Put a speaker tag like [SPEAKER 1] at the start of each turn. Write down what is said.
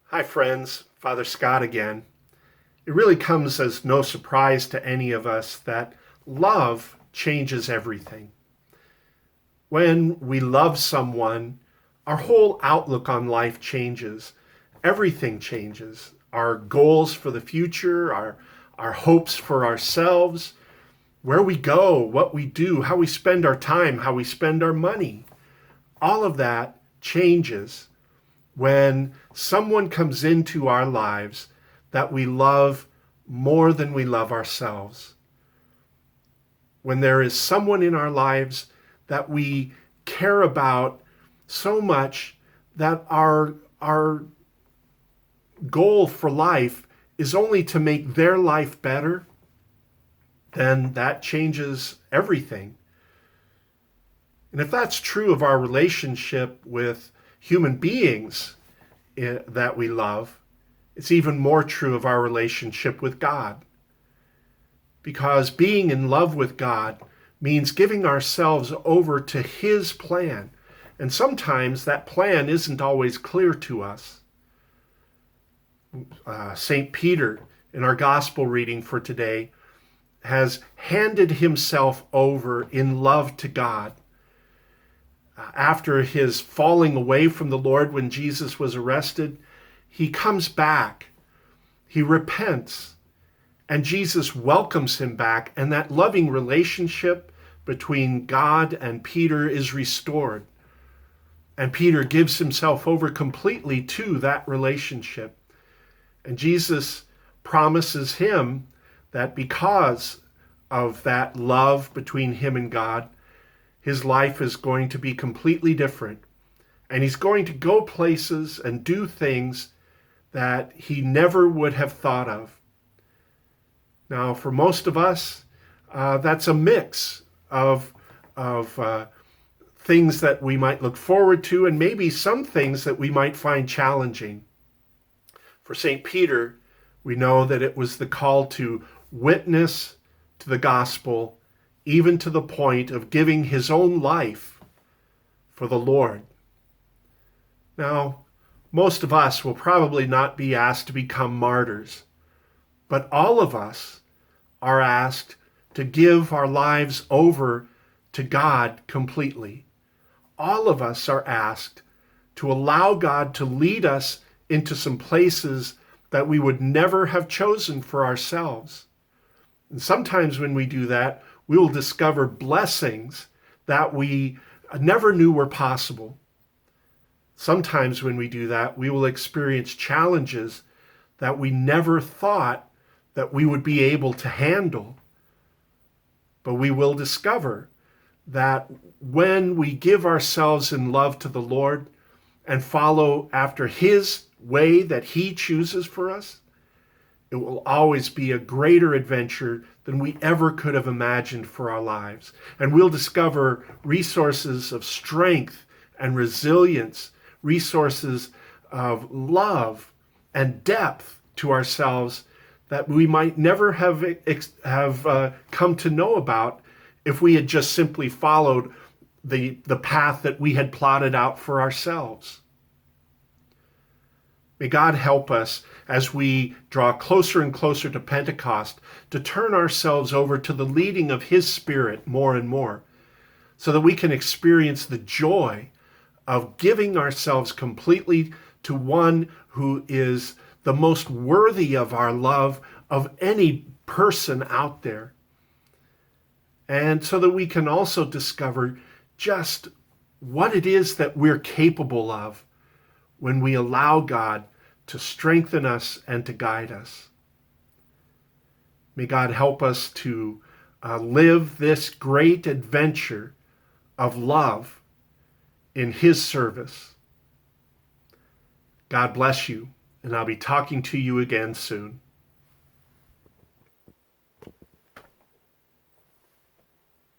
[SPEAKER 1] Hi, friends. Father Scott again. It really comes as no surprise to any of us that love changes everything. When we love someone, our whole outlook on life changes. Everything changes. Our goals for the future, our hopes for ourselves, where we go, what we do, how we spend our time, how we spend our money. All of that changes when someone comes into our lives that we love more than we love ourselves. When there is someone in our lives that we care about so much that our goal for life is only to make their life better, then that changes everything. And if that's true of our relationship with human beings that we love, it's even more true of our relationship with God. Because being in love with God means giving ourselves over to His plan. And sometimes that plan isn't always clear to us. St. Peter, in our gospel reading for today, has handed himself over in love to God. After his falling away from the Lord when Jesus was arrested, he comes back. He repents, and Jesus welcomes him back, and that loving relationship between God and Peter is restored. And Peter gives himself over completely to that relationship. And Jesus promises him that because of that love between him and God, his life is going to be completely different. And he's going to go places and do things that he never would have thought of. Now, for most of us, that's a mix of things that we might look forward to and maybe some things that we might find challenging. For St. Peter, we know that it was the call to witness to the gospel, even to the point of giving his own life for the Lord. Now, most of us will probably not be asked to become martyrs, but all of us are asked to give our lives over to God completely. All of us are asked to allow God to lead us into some places that we would never have chosen for ourselves. And sometimes when we do that, we will discover blessings that we never knew were possible. Sometimes when we do that, we will experience challenges that we never thought that we would be able to handle. But we will discover that when we give ourselves in love to the Lord and follow after His way that He chooses for us, it will always be a greater adventure than we ever could have imagined for our lives. And we'll discover resources of strength and resilience, resources of love and depth to ourselves that we might never have come to know about if we had just simply followed the path that we had plotted out for ourselves. May God help us as we draw closer and closer to Pentecost to turn ourselves over to the leading of His Spirit more and more, so that we can experience the joy of giving ourselves completely to one who is the most worthy of our love of any person out there. And so that we can also discover just what it is that we're capable of when we allow God to strengthen us and to guide us. May God help us to live this great adventure of love in His service. God bless you, and I'll be talking to you again soon.